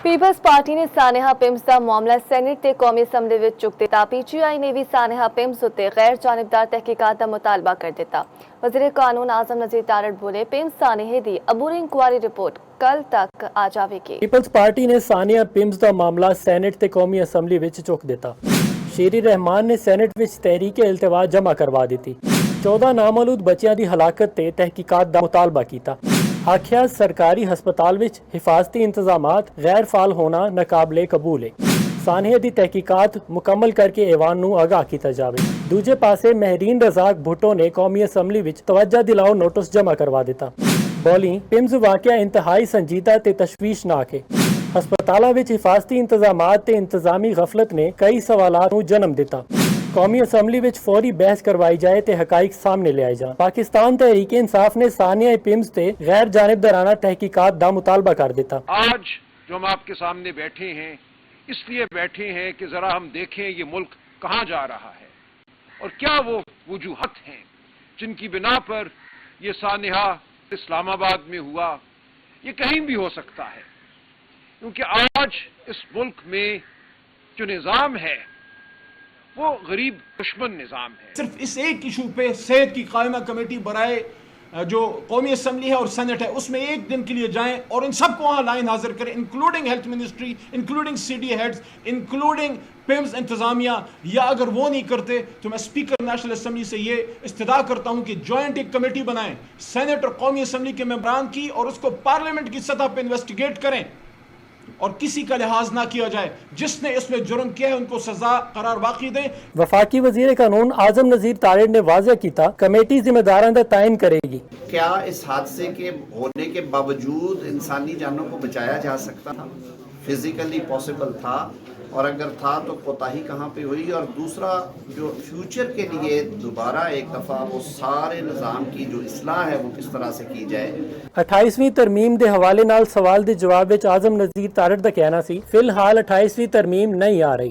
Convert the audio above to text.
People's party ਨੇ ਸਾਨੇਹਾ ਪਿੰਮਸ ਦਾ ਮਾਮਲਾ senate ਤੇ ਕੌਮੀ ਅਸੈਂਬਲੀ ਵਿੱਚ ਚੁੱਕ ਦਿੱਤਾ। ਪੀਟੀਆਈ ਨੇ ਵੀ ਸਾਨੇਹਾ ਪਿੰਮਸ ਉੱਤੇ ਗੈਰ ਜਾਨਿਬਦਾਰ ਤਹਿਕੀਕਾਤ ਦਾ ਮੁਤਾਲਬਾ ਕਰ ਦਿੱਤਾ। ਵਜ਼ੀਰ ਕਾਨੂੰਨ ਆਜ਼ਮ ਨਜ਼ੀਰ ਤਾਰੜ ਬੋਲੇ, ਪਿੰਮਸ ਸਾਨੇਹਾ ਦੀ ਅਬੂਰੀ ਇਨਕੁਆਇਰੀ ਰਿਪੋਰਟ ਕੱਲ ਤੱਕ ਆ ਜਾਵੇਗੀ। ਪੀਪਲਸ ਪਾਰਟੀ ਨੇ ਸਾਨੇਹਾ ਪਿੰਮਸ ਦਾ ਮਾਮਲਾ ਸੈਨੇਟ ਤੇ ਕੌਮੀ ਅਸੈਂਬਲੀ ਵਿੱਚ ਚੁੱਕ ਦਿੱਤਾ। ਸ਼ੇਰੀ ਰਹਿਮਾਨ ਨੇ ਸੈਨੇਟ ਵਿੱਚ ਤਹਿਰੀਕ-ਏ-ਇਲਤਵਾ ਜਮ੍ਹਾਂ ਕਰਵਾ ਦਿੱਤੀ। 14 ਨਾਮੌਲੂਦ ਬੱਚਿਆਂ ਦੀ ਹਲਾਕਤ ਤੇ ਤਹਿਕੀਕਾਤ ਦਾ ਮੁਤਾਲਬਾ ਕੀਤਾ। ਆਖਿਆ ਸਰਕਾਰੀ ਹਸਪਤਾਲ ਵਿੱਚ ਹਿਫਾਜ਼ਤੀ ਇੰਤਜ਼ਾਮਾਤ ਗੈਰ ਫਾਲ ਹੋਣਾ ਨਾਕਾਬਲੇ ਕਬੂਲ ਹੈ। ਸਾਨੇਹਾ ਦੀ ਤਹਿਕੀਕਾਤ ਮੁਕੰਮਲ ਕਰਕੇ ایوان ਨੂੰ ਆਗਾਹ ਕੀਤਾ ਜਾਵੇ। ਦੂਜੇ ਪਾਸੇ ਮਹਿਰੀਨ ਰਜ਼ਾਕ ਭੁੱਟੋ ਨੇ ਕੌਮੀ ਅਸੈਂਬਲੀ ਵਿੱਚ ਤਵੱਜਾ ਦਿਲਾਓ ਨੋਟਿਸ ਜਮ੍ਹਾਂ ਕਰਵਾ ਦਿੱਤਾ। ਬੋਲੀ, ਪਿੰਮਸ ਵਾਕਿਆ ਇੰਤਹਾਈ ਸੰਜੀਦਾ ਤੇ ਤਸ਼ਵੀਸ਼ਨਾਕ ਹੈ। ਹਸਪਤਾਲਾਂ ਵਿੱਚ ਹਿਫਾਜ਼ਤੀ ਇੰਤਜ਼ਾਮਾਤ ਤੇ ਇੰਤਜ਼ਾਮੀ ਗਫਲਤ ਨੇ ਕਈ ਸਵਾਲਾਤ ਨੂੰ ਜਨਮ ਦਿੱਤਾ। قومی اسمبلی وچ فوری بحث کروائی جائے تے حقائق سامنے لے آئے جان۔ پاکستان تحریک انصاف نے سانیہ پیمز تے غیر جانبدارانہ تحقیقات دا مطالبہ کر دیتا۔ آج جو ہم آپ کے سامنے بیٹھے ہیں اس لیے بیٹھے ہیں کہ ذرا ہم دیکھیں یہ ملک کہاں جا رہا ہے اور کیا وہ وجوہات ہیں جن کی بنا پر یہ سانحہ اسلام آباد میں ہوا، یہ کہیں بھی ہو سکتا ہے، کیونکہ آج اس ملک میں جو نظام ہے وہ غریب دشمن نظام ہے۔ صرف اس ایک ایشو پہ صحت کی قائمہ کمیٹی برائے جو قومی اسمبلی ہے اور سینٹ ہے اس میں ایک دن کے لیے جائیں اور ان سب کو وہاں لائن حاضر کریں، including health ministry, including C D heads, including PIMS انتظامیہ، یا اگر وہ نہیں کرتے تو میں اسپیکر نیشنل اسمبلی سے یہ استدعا کرتا ہوں کہ جوائنٹ ایک کمیٹی بنائیں سینٹ اور قومی اسمبلی کے ممبران کی اور اس کو پارلیمنٹ کی سطح پہ انویسٹیگیٹ کریں اور کسی کا لحاظ نہ کیا جائے، جس نے اس میں جرم کیا ہے ان کو سزا قرار باقی دیں۔ وفاقی وزیر قانون اعظم نذیر تارڑ نے واضح کیتا کمیٹی ذمہ داران کا تعین کرے گی۔ کیا اس حادثے کے ہونے کے باوجود انسانی جانوں کو بچایا جا سکتا تھا؟ فزیکلی پاسبل تھا؟ اور اگر تھا تو کوتاہی کہاں پہ ہوئی؟ اور دوسرا جو فیوچر کے لیے دوبارہ ایک دفعہ وہ سارے نظام کی جو اصلاح ہے وہ کس طرح سے کی جائے۔ 28ویں ترمیم دے حوالے نال سوال دے جواب وچ اعظم نذیر تارڑ دا کہنا سی فی الحال 28ویں ترمیم نہیں آ رہی۔